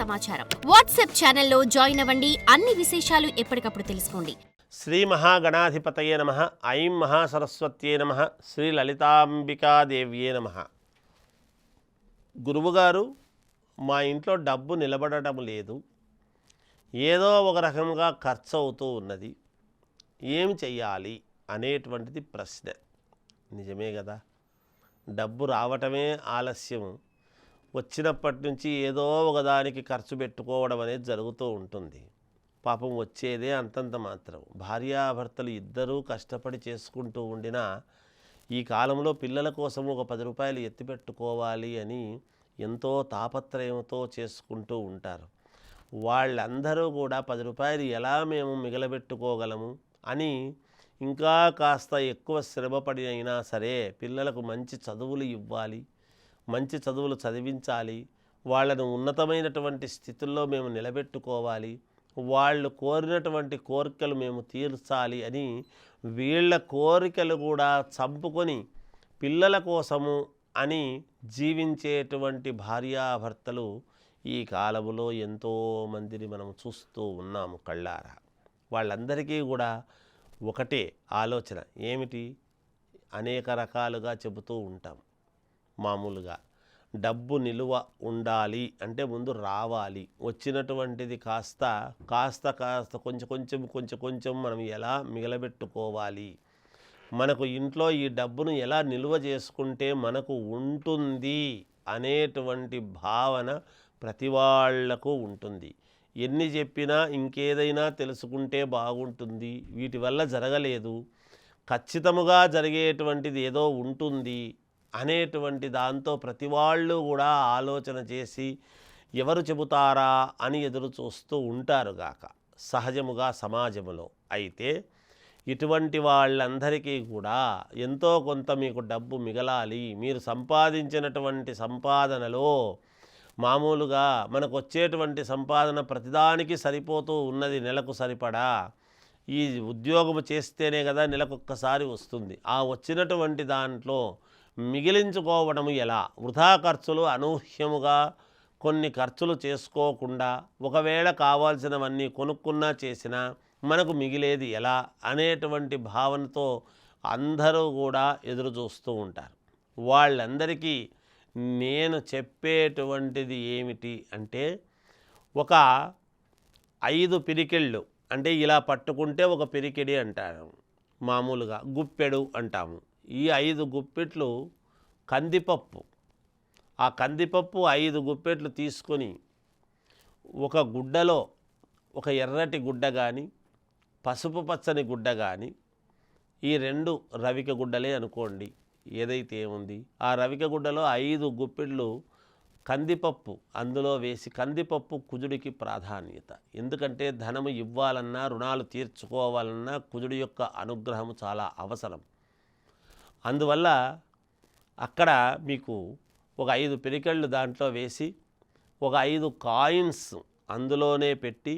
సమాచారం. వాట్సాప్ ఛానల్లో జాయిన్ అవ్వండి. అన్ని విశేషాలు ఎప్పటికప్పుడు తెలుసుకోండి. శ్రీ మహాగణాధిపతయే నమః. ఐం మహాసరస్వత్యే నమః. శ్రీ లలితాంబికాదేవ్యే నమః. గురువుగారు, మా ఇంట్లో డబ్బు నిలబడటం లేదు, ఏదో ఒక రకంగా ఖర్చు అవుతూ ఉన్నది, ఏమి చెయ్యాలి అనేటువంటిది ప్రశ్న. నిజమే కదా, డబ్బు రావటమే ఆలస్యం, వచ్చినప్పటి నుంచి ఏదో ఒకదానికి ఖర్చు పెట్టుకోవడం అనేది జరుగుతూ ఉంటుంది. పాపం వచ్చేదే అంతంత మాత్రం. భార్యాభర్తలు ఇద్దరూ కష్టపడి చేసుకుంటూ ఉండినా ఈ కాలంలో పిల్లల కోసం ఒక 10 రూపాయలు ఎత్తిపెట్టుకోవాలి అని ఎంతో తాపత్రయంతో చేసుకుంటూ ఉంటారు. వాళ్ళందరూ కూడా 10 రూపాయలు ఎలా మేము మిగలబెట్టుకోగలము అని ఇంకా కాస్త ఎక్కువ శ్రమపడి అయినా సరే పిల్లలకు మంచి చదువులు ఇవ్వాలి, మంచి చదువులు చదివించాలి, వాళ్ళను ఉన్నతమైనటువంటి స్థితుల్లో మేము నిలబెట్టుకోవాలి, వాళ్ళు కోరినటువంటి కోరికలు మేము తీర్చాలి అని వీళ్ళ కోరికలు కూడా చంపుకొని పిల్లల కోసము అని జీవించేటువంటి భార్యాభర్తలు ఈ కాలంలో ఎంతోమందిని మనం చూస్తూ ఉన్నాము కళ్ళారా. వాళ్ళందరికీ కూడా ఒకటే ఆలోచన ఏమిటి, అనేక రకాలుగా చెబుతూ ఉంటాం. మామూలుగా డబ్బు నిలువ ఉండాలి అంటే ముందు రావాలి, వచ్చినటువంటిది కాస్త కొంచెం మనం ఎలా మిగలబెట్టుకోవాలి, మనకు ఇంట్లో ఈ డబ్బును ఎలా నిలువ చేసుకుంటే మనకు ఉంటుంది అనేటువంటి భావన ప్రతి వాళ్లకు ఉంటుంది. ఎన్ని చెప్పినా ఇంకేదైనా తెలుసుకుంటే బాగుంటుంది, వీటి వల్ల జరగలేదు, ఖచ్చితముగా జరిగేటువంటిది ఏదో ఉంటుంది అనేటువంటి దాంతో ప్రతి వాళ్ళు కూడా ఆలోచన చేసి ఎవరు చెబుతారా అని ఎదురు చూస్తూ ఉంటారు గాక సహజముగా సమాజంలో. అయితే ఇటువంటి వాళ్ళందరికీ కూడా ఎంతో కొంత మీకు డబ్బు మిగలాలి, మీరు సంపాదించినటువంటి సంపాదనలో మామూలుగా మనకు వచ్చేటువంటి సంపాదన ప్రతిదానికి సరిపోతూ ఉన్నది, నెలకు సరిపడా. ఈ ఉద్యోగం చేస్తేనే కదా నెలకొక్కసారి వస్తుంది. ఆ వచ్చినటువంటి దాంట్లో మిగిలించుకోవడము ఎలా, వృధా ఖర్చులు అనూహ్యముగా కొన్ని ఖర్చులు చేసుకోకుండా ఒకవేళ కావాల్సినవన్నీ కొనుక్కున్నా చేసినా మనకు మిగిలేది ఎలా అనేటువంటి భావనతో అందరూ కూడా ఎదురు చూస్తూ ఉంటారు. వాళ్ళందరికీ నేను చెప్పేటువంటిది ఏమిటి అంటే, ఒక 5 పిరికిళ్ళు అంటే ఇలా పట్టుకుంటే ఒక పిరికిడి అంటారు, మామూలుగా గుప్పెడు అంటాము. ఈ 5 గుప్పెట్లు కందిపప్పు, ఆ కందిపప్పు 5 గుప్పెట్లు తీసుకొని ఒక గుడ్డలో, ఒక ఎర్రటి గుడ్డ కానీ పసుపు పచ్చని గుడ్డ కానీ, ఈ 2 రవిక గుడ్డలే అనుకోండి, ఏదైతే ఏముంది ఆ రవిక గుడ్డలో 5 గుప్పెళ్ళు కందిపప్పు అందులో వేసి, కందిపప్పు కుజుడికి ప్రాధాన్యత. ఎందుకంటే ధనము ఇవ్వాలన్నా, రుణాలు తీర్చుకోవాలన్నా కుజుడి యొక్క అనుగ్రహము చాలా అవసరం. అందువల్ల అక్కడ మీకు ఒక 5 పిరికెళ్ళు దాంట్లో వేసి, ఒక 5 కాయిన్స్ అందులోనే పెట్టి,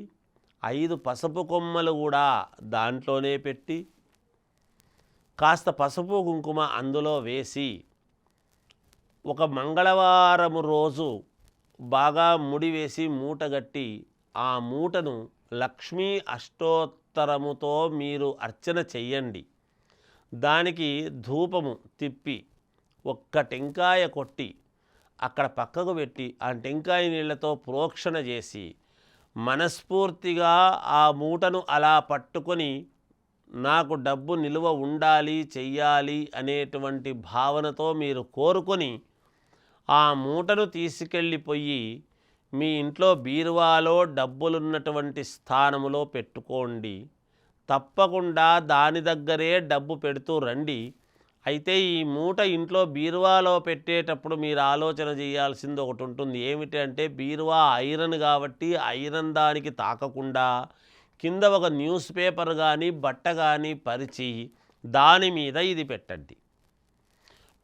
5 పసుపు కొమ్మలు కూడా దాంట్లోనే పెట్టి, కాస్త పసుపు కుంకుమ అందులో వేసి, ఒక మంగళవారము రోజు బాగా ముడివేసి మూటగట్టి ఆ మూటను లక్ష్మీ అష్టోత్తరముతో మీరు అర్చన చెయ్యండి. దానికి ధూపము తిప్పి ఒక్క టెంకాయ కొట్టి అక్కడ పక్కకు పెట్టి ఆ టెంకాయ నీళ్లతో ప్రోక్షణ చేసి మనస్ఫూర్తిగా ఆ మూటను అలా పట్టుకొని నాకు డబ్బు నిలువ ఉండాలి, చెయ్యాలి అనేటువంటి భావనతో మీరు కోరుకొని ఆ మూటను తీసుకెళ్ళిపోయి మీ ఇంట్లో బీరువాలో డబ్బులున్నటువంటి స్థానములో పెట్టుకోండి. తప్పకుండా దాని దగ్గరే డబ్బు పెడుతూ రండి. అయితే ఈ మూట ఇంట్లో బీరువాలో పెట్టేటప్పుడు మీరు ఆలోచన చేయాల్సింది ఒకటి ఉంటుంది. ఏమిటి అంటే, బీరువా ఐరన్ కాబట్టి ఐరన్ దానికి తాకకుండా కింద ఒక న్యూస్ పేపర్ కానీ బట్ట కానీ పరిచి దాని మీద ఇది పెట్టండి.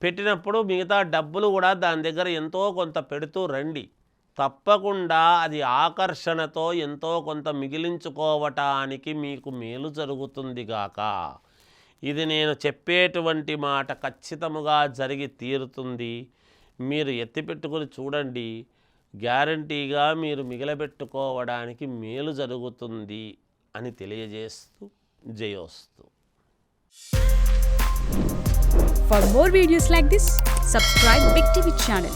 పెట్టినప్పుడు మిగతా డబ్బులు కూడా దాని దగ్గర ఎంతో కొంత పెడుతూ రండి. తప్పకుండా అది ఆకర్షణతో ఎంతో కొంత మిగిలించుకోవటానికి మీకు మేలు జరుగుతుంది గాక. ఇది నేను చెప్పేటువంటి మాట ఖచ్చితముగా జరిగి తీరుతుంది. మీరు ఎత్తిపెట్టుకుని చూడండి. గ్యారంటీగా మీరు మిగలబెట్టుకోవడానికి మేలు జరుగుతుంది అని తెలియజేస్తూ జయోస్తు. For more videos like this, subscribe Big TV channel.